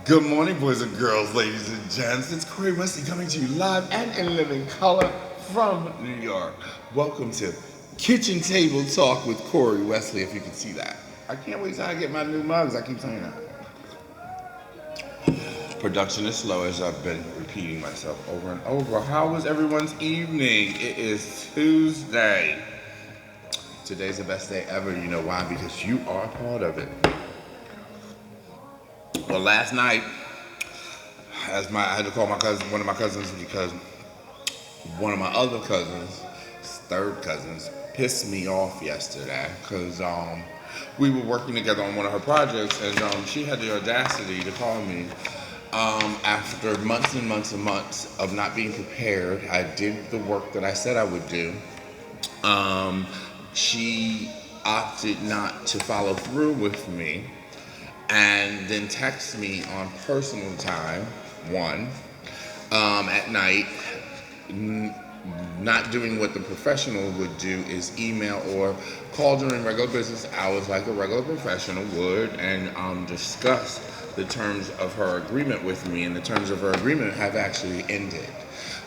Good morning, boys and girls, ladies and gents. It's Corey Wesley coming to you live and in living color from New York. Welcome to Kitchen Table Talk with Corey Wesley, if you can see that. I can't wait till I get my new mugs. I keep saying that. Production is slow as I've been repeating myself over and over. How was everyone's evening? It is Tuesday. Today's the best day ever. You know why? Because you are a part of it. Well, last night, I had to call one of my cousins, because one of my other cousins, third cousins, pissed me off yesterday because we were working together on one of her projects, and she had the audacity to call me after months and months and months of not being prepared. I did the work that I said I would do. She opted not to follow through with me, and then text me on personal time, at night, not doing what the professional would do is email or call during regular business hours like a regular professional would, and discuss the terms of her agreement with me, and the terms of her agreement have actually ended.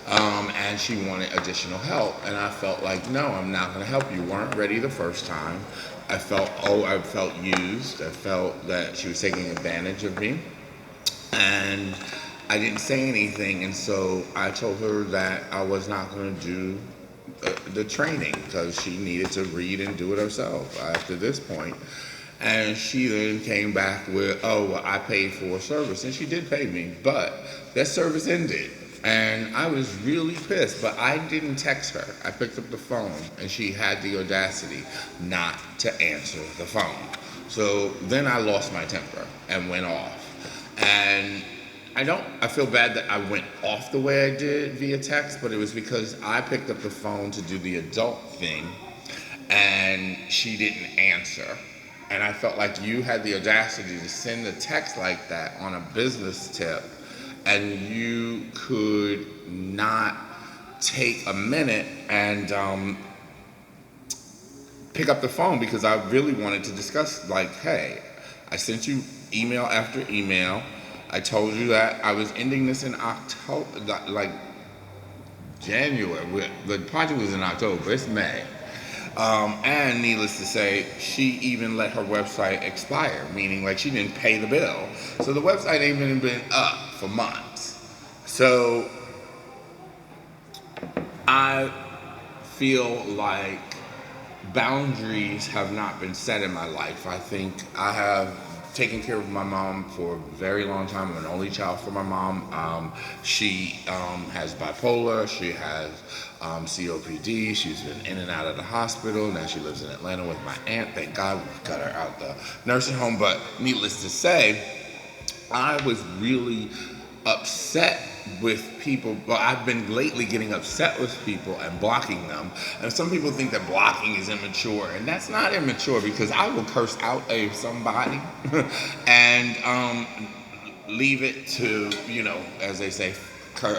And she wanted additional help, and I felt like, no, I'm not going to help you. Weren't ready the first time. I felt used. I felt that she was taking advantage of me, and I didn't say anything. And so I told her that I was not going to do the training because she needed to read and do it herself after this point. And she then came back with, oh, well, I paid for a service, and she did pay me, but that service ended. And I was really pissed, but I didn't text her. I picked up the phone, and she had the audacity not to answer the phone. So then I lost my temper and went off. And I feel bad that I went off the way I did via text, but it was because I picked up the phone to do the adult thing, and she didn't answer. And I felt like you had the audacity to send a text like that on a business tip, and you could not take a minute and pick up the phone, because I really wanted to discuss, like, hey, I sent you email after email. I told you that I was ending this in October, like January. The project was in October, it's May. And needless to say, she even let her website expire, meaning like she didn't pay the bill. So the website ain't even been up for months. So I feel like boundaries have not been set in my life. I think I have taken care of my mom for a very long time. I'm an only child for my mom. She has bipolar. She has COPD. She's been in and out of the hospital. Now she lives in Atlanta with my aunt. Thank God we got her out the nursing home. But needless to say, I was really upset with people. Well, I've been lately getting upset with people and blocking them. And some people think that blocking is immature, and that's not immature, because I will curse out somebody and leave it to, as they say, curse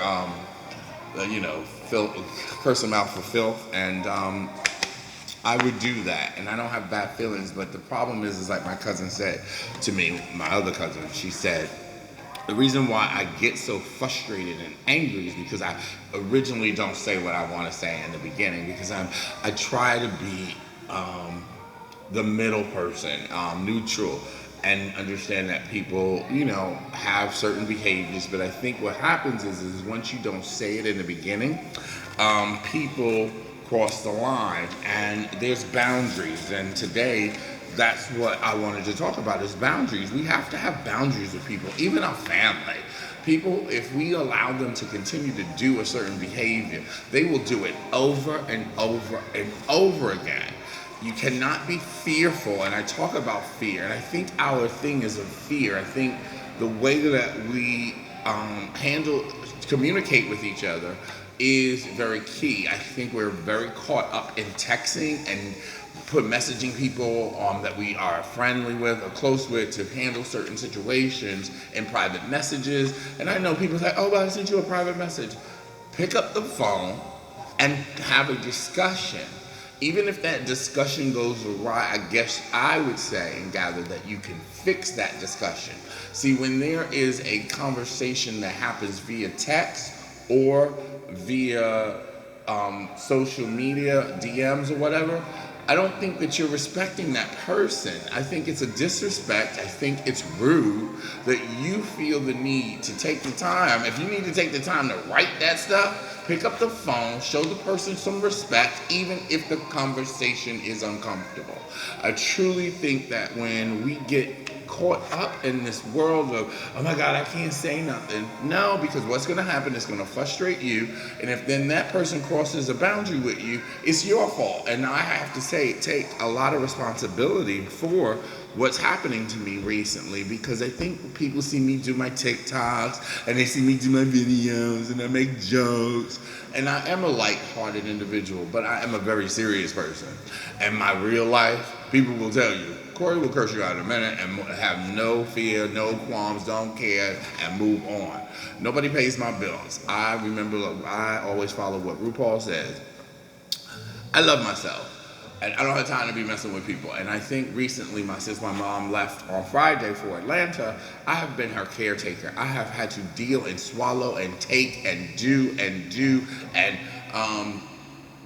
them out for filth, and I would do that, and I don't have bad feelings. But the problem is like my cousin said to me, my other cousin, she said, the reason why I get so frustrated and angry is because I originally don't say what I want to say in the beginning, because I try to be the middle person, neutral, and understand that people, have certain behaviors. But I think what happens is once you don't say it in the beginning, people cross the line, and there's boundaries. And today, that's what I wanted to talk about, is boundaries. We have to have boundaries with people, even our family. People, if we allow them to continue to do a certain behavior, they will do it over and over and over again. You cannot be fearful, and I talk about fear, and I think our thing is of fear. I think the way that we communicate with each other is very key. I think we're very caught up in texting and messaging people that we are friendly with or close with to handle certain situations in private messages. And I know people say, oh, but I sent you a private message. Pick up the phone and have a discussion. even if that discussion goes awry, I guess I would say and gather that you can fix that discussion. See, when there is a conversation that happens via text or via social media, DMs or whatever, I don't think that you're respecting that person. I think it's a disrespect. I think it's rude that you feel the need to take the time. If you need to take the time to write that stuff, pick up the phone, show the person some respect, even if the conversation is uncomfortable. I truly think that when we get caught up in this world of, oh my God, I can't say nothing. No, because what's going to happen is going to frustrate you. And if then that person crosses a boundary with you, it's your fault. And I have to say, take a lot of responsibility for what's happening to me recently, because I think people see me do my TikToks and they see me do my videos and I make jokes. And I am a light-hearted individual, but I am a very serious person. And my real life, people will tell you, Corey will curse you out in a minute and have no fear, no qualms, don't care, and move on. Nobody pays my bills. I remember, I always follow what RuPaul says. I love myself, and I don't have time to be messing with people. And I think recently, since my mom left on Friday for Atlanta, I have been her caretaker. I have had to deal and swallow and take and do, and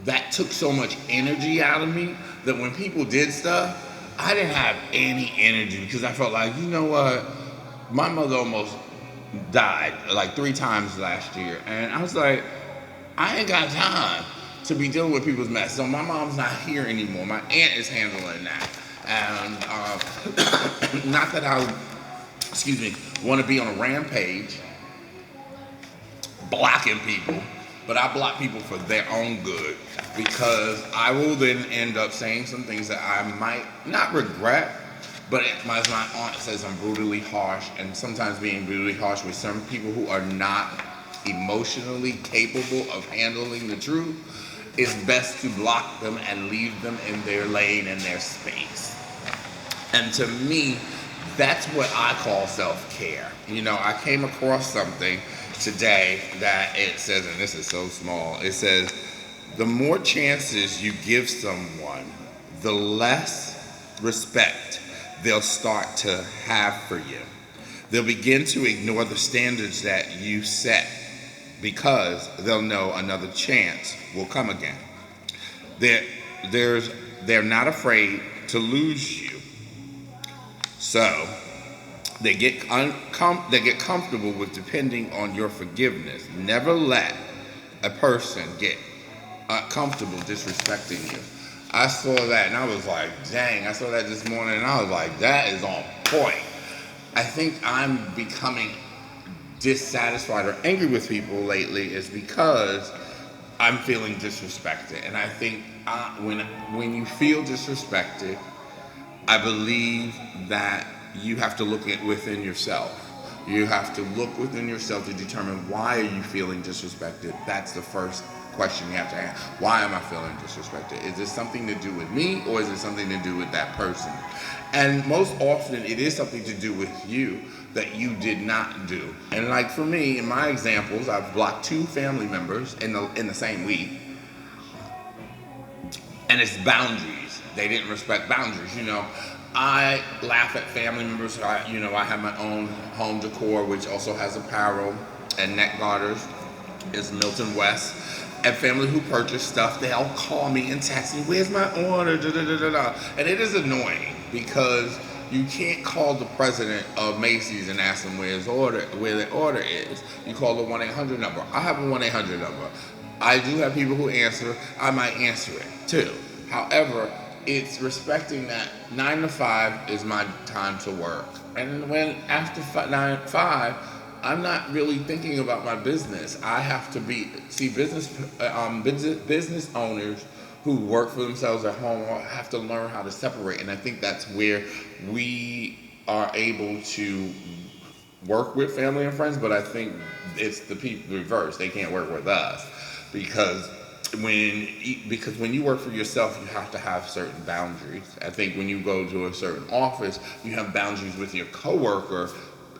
that took so much energy out of me that when people did stuff, I didn't have any energy, because I felt like, you know what, my mother almost died like 3 times last year, and I was like, I ain't got time to be dealing with people's mess. So my mom's not here anymore. My aunt is handling that, and not that I, want to be on a rampage blocking people, but I block people for their own good, because I will then end up saying some things that I might not regret, but my aunt says I'm brutally harsh, and sometimes being brutally harsh with some people who are not emotionally capable of handling the truth, it's best to block them and leave them in their lane and their space. And to me, that's what I call self-care. You know, I came across something today that it says, and this is so small, it says, the more chances you give someone, the less respect they'll start to have for you. They'll begin to ignore the standards that you set, because they'll know another chance will come again. They're not afraid to lose you. So they get comfortable with depending on your forgiveness. Never let a person get comfortable disrespecting you. I saw that and I was like, dang, I saw that this morning and I was like, that is on point. I think I'm becoming dissatisfied or angry with people lately is because I'm feeling disrespected. And I think when you feel disrespected, I believe that you have to look at within yourself. You have to look within yourself to determine, why are you feeling disrespected? That's the first question you have to ask. Why am I feeling disrespected? Is this something to do with me, or is it something to do with that person? And most often it is something to do with you that you did not do. And like for me, in my examples, I've blocked 2 family members in the same week. And it's boundaries. They didn't respect boundaries, you know. I laugh at family members. I have my own home decor, which also has apparel and neck garters. It's Milton West. And family who purchase stuff, they'll call me and text me, where's my order? Da, da, da, da, da. And it is annoying, because you can't call the president of Macy's and ask them where the order is. You call the 1-800 number. I have a 1-800 number. I do have people who answer. I might answer it too. However, it's respecting that 9 to 5 is my time to work. And when after 9 to 5, I'm not really thinking about my business. I have to business owners who work for themselves at home have to learn how to separate. And I think that's where we are able to work with family and friends, but I think it's the people reverse. They can't work with us, because when you work for yourself, you have to have certain boundaries. I think when you go to a certain office, you have boundaries with your coworker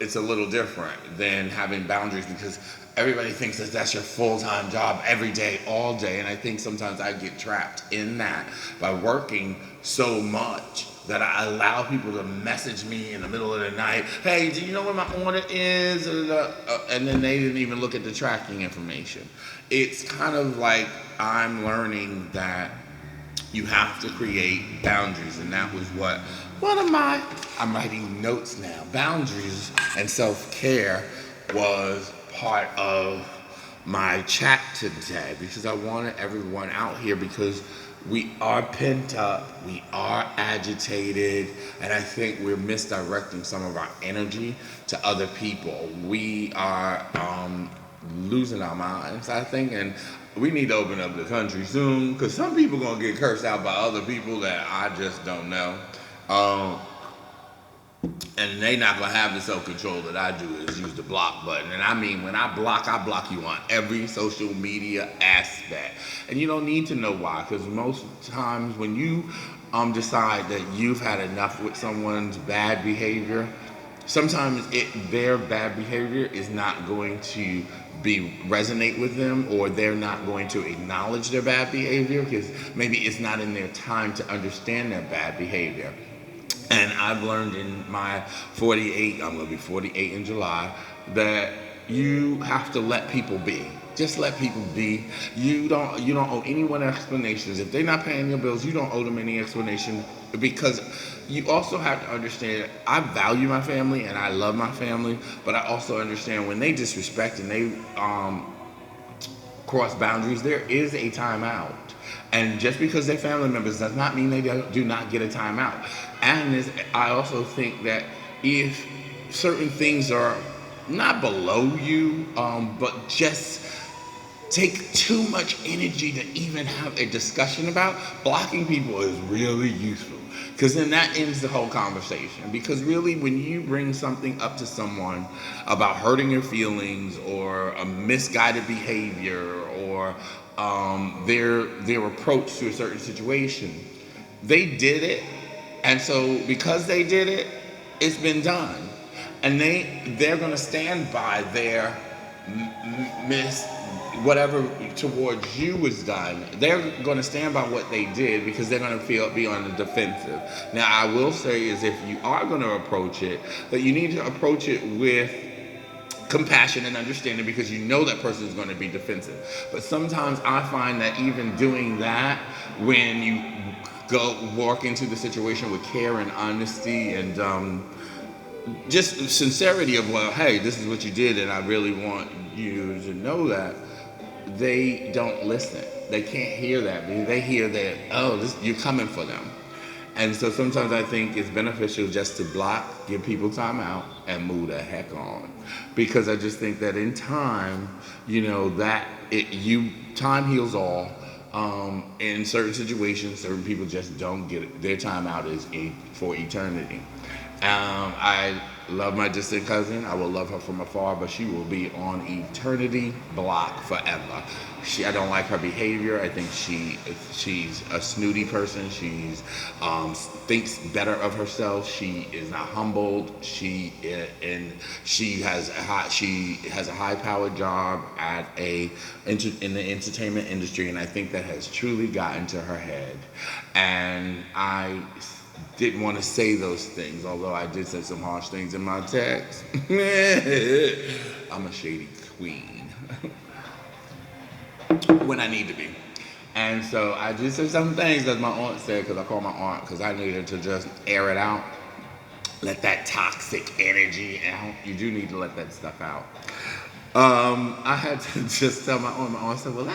it's a little different than having boundaries, because everybody thinks that that's your full-time job every day, all day. And I think sometimes I get trapped in that by working so much that I allow people to message me in the middle of the night, hey, do you know where my order is? And then they didn't even look at the tracking information. It's kind of like I'm learning that you have to create boundaries, and that was what I'm writing notes now. Boundaries and self-care was part of my chat today, because I wanted everyone out here, because we are pent up, we are agitated, and I think we're misdirecting some of our energy to other people. We are losing our minds, I think, and we need to open up the country soon, because some people gonna get cursed out by other people that I just don't know. And they not gonna have the self-control that I do, is use the block button. And I mean, when I block you on every social media aspect. And you don't need to know why, because most times when you decide that you've had enough with someone's bad behavior, sometimes their bad behavior is not going to resonate with them, or they're not going to acknowledge their bad behavior, because maybe it's not in their time to understand their bad behavior. And I've learned in my 48, I'm gonna be 48 in July, that you have to let people be. Just let people be. You don't owe anyone explanations. If they're not paying your bills, you don't owe them any explanation, because you also have to understand, I value my family and I love my family, but I also understand when they disrespect and they cross boundaries, there is a timeout. And just because they're family members does not mean they do not get a timeout. And I also think that if certain things are not below you, but just take too much energy to even have a discussion about, blocking people is really useful. Because then that ends the whole conversation. Because really, when you bring something up to someone about hurting your feelings, or a misguided behavior, or their approach to a certain situation, they did it, and so because they did it, it's been done, and they're going to stand by their whatever towards you was done. They're going to stand by what they did, because they're going to be on the defensive. Now, I will say is, if you are going to approach it, that you need to approach it with compassion and understanding, because you know that person is going to be defensive. But sometimes I find that even doing that, when you walk into the situation with care and honesty and just sincerity of, well, hey, this is what you did, and I really want you to know that, they don't listen. They can't hear that. They hear that, oh, you're coming for them. And so sometimes I think it's beneficial just to block, give people time out, and move the heck on. Because I just think that in time, time heals all. In certain situations, certain people just don't get it. Their time out is for eternity. I love my distant cousin. I will love her from afar, but she will be on eternity block forever. I don't like her behavior. I think she's a snooty person. She's thinks better of herself. She is not humbled. She has a high-powered job in the entertainment industry, and I think that has truly gotten to her head. And I didn't want to say those things, although I did say some harsh things in my text. I'm a shady queen when I need to be. And so I did say some things, as my aunt said, because I called my aunt, because I needed to just air it out. Let that toxic energy out. You do need to let that stuff out. I had to just tell my aunt said, well,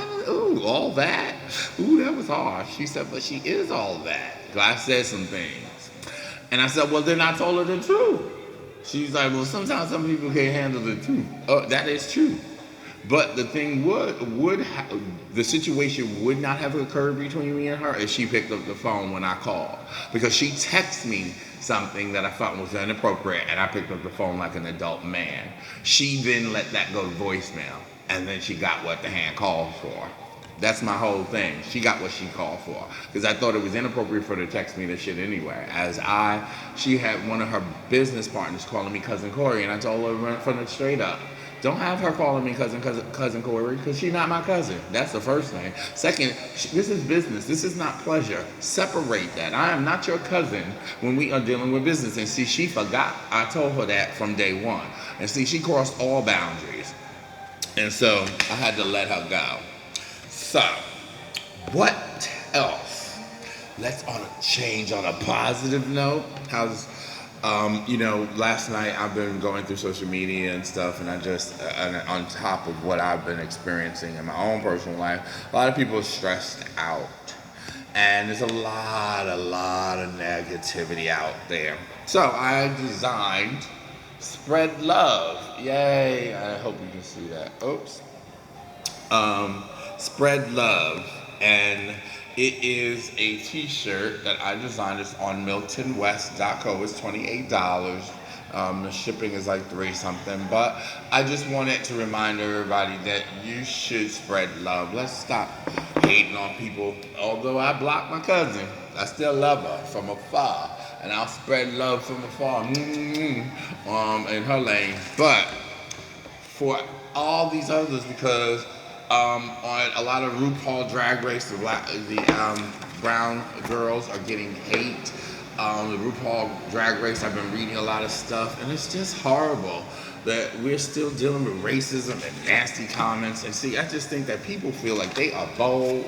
all that? Ooh, that was harsh. She said, but she is all that. So I said some things. And I said, well, then I told her the truth. She's like, well, sometimes some people can't handle the truth. That is true. But the thing the situation would not have occurred between me and her if she picked up the phone when I called. Because she texted me something that I thought was inappropriate, and I picked up the phone like an adult man. She then let that go to voicemail, and then she got what the hand called for. That's my whole thing. She got what she called for because I thought it was inappropriate for her to text me this shit anyway. She had one of her business partners calling me cousin Corey, and I told her right from the straight up, don't have her calling me cousin Corey because she's not my cousin. That's the first thing. Second, this is business. This is not pleasure. Separate that. I am not your cousin when we are dealing with business. And see, she forgot. I told her that from day one. And see, she crossed all boundaries. And so I had to let her go. So, what else? Let's change on a positive note. Last night I've been going through social media and stuff, and on top of what I've been experiencing in my own personal life, a lot of people are stressed out. And there's a lot of negativity out there. So I designed Spread Love. Yay, I hope you can see that. Oops. Spread Love, and it is a t-shirt that I designed. It's on miltonwest.co. It's $28. The shipping is like $3 something, but I just wanted to remind everybody that you should spread love. Let's stop hating on people. Although I blocked my cousin, I still love her from afar, and I'll spread love from afar in her lane. But for all these others, because on a lot of RuPaul Drag Race, the brown girls are getting hate. The RuPaul Drag Race, I've been reading a lot of stuff, and it's just horrible that we're still dealing with racism and nasty comments. And see, I just think that people feel like they are bold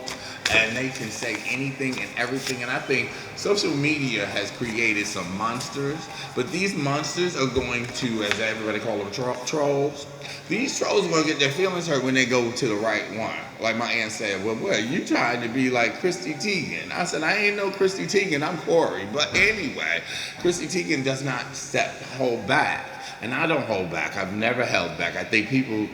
and they can say anything and everything. And I think social media has created some monsters, but these monsters are going to, as everybody calls them, trolls. These trolls are going to get their feelings hurt when they go to the right one. Like my aunt said, well, you trying to be like Chrissy Teigen. I said, I ain't no Chrissy Teigen, I'm Corey. But anyway, Chrissy Teigen does not hold back. And I don't hold back. I've never held back. I think people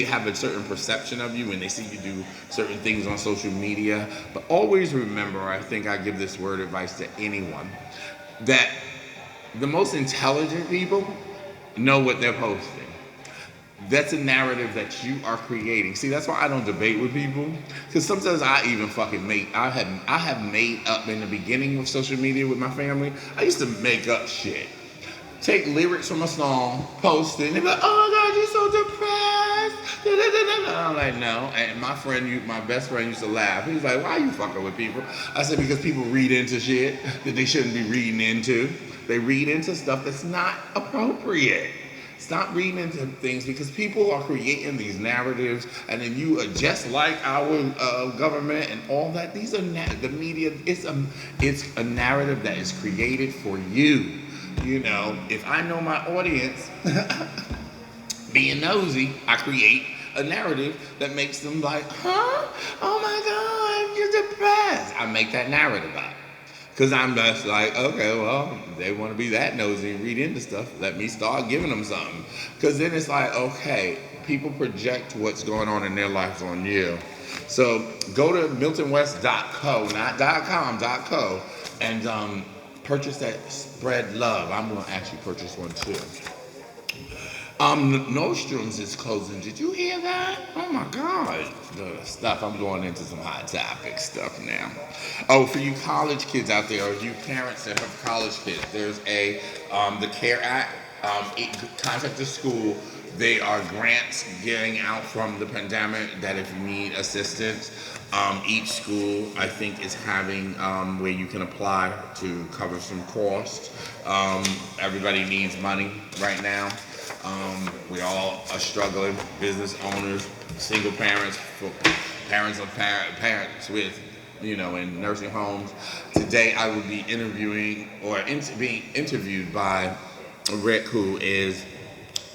have a certain perception of you when they see you do certain things on social media. But always remember, I think I give this word advice to anyone, that the most intelligent people know what they're posting. That's a narrative that you are creating. See, that's why I don't debate with people, because sometimes I even I have made up in the beginning of social media with my family. I used to make up shit. Take lyrics from a song, post it, and they be like, oh my God, you're so depressed. Da, da, da, da. I'm like, no. And my best friend used to laugh. He's like, why are you fucking with people? I said, because people read into shit that they shouldn't be reading into. They read into stuff that's not appropriate. Stop reading into things, because people are creating these narratives, and then you are just like our government and all that. These are the media. It's a narrative that is created for you. You know, if I know my audience, being nosy, I create a narrative that makes them like, huh? Oh my God, you're depressed. I make that narrative up. Because I'm just like, okay, well, they want to be that nosy and read into stuff. Let me start giving them something. Because then it's like, okay, people project what's going on in their lives on you. So go to miltonwest.co, not .com, .co, and purchase that Spread Love. I'm going to actually purchase one too. Nordstrom's is closing. Did you hear that? Oh my God. The stuff. I'm going into some hot topic stuff now. Oh, for you college kids out there, or you parents that have college kids, there's the CARE Act. Contact the school. They are grants getting out from the pandemic that if you need assistance, each school, I think, is having where you can apply to cover some costs. Everybody needs money right now. We all are struggling, business owners, single parents, parents of parents with, in nursing homes. Today I will be interviewing or being interviewed by Rick, who is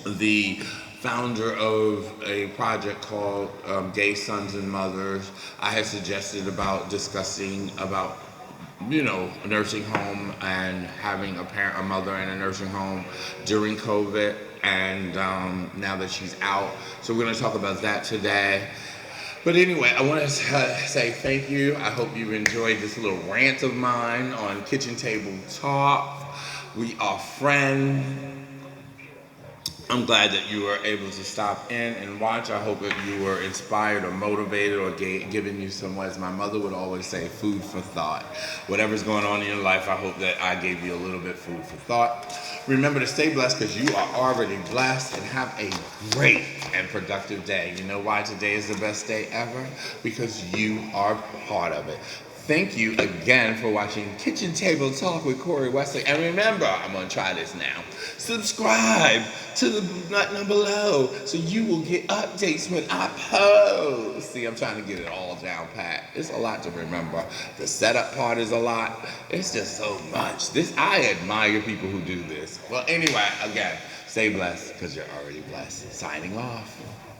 the founder of a project called Gay Sons and Mothers. I had suggested about discussing about nursing home and having a mother in a nursing home during COVID, and now that she's out. So we're going to talk about that today. But anyway, I want to say thank you. I hope you enjoyed this little rant of mine on Kitchen Table Talk. We are friends. I'm glad that you were able to stop in and watch. I hope that you were inspired or motivated or given you some, as my mother would always say, food for thought. Whatever's going on in your life, I hope that I gave you a little bit food for thought. Remember to stay blessed because you are already blessed, and have a great and productive day. You know why today is the best day ever? Because you are part of it. Thank you again for watching Kitchen Table Talk with Corey Wesley. And remember, I'm going to try this now. Subscribe to the button below so you will get updates when I post. See, I'm trying to get it all down pat. It's a lot to remember. The setup part is a lot. It's just so much. I admire people who do this. Well, anyway, again, stay blessed because you're already blessed. Signing off.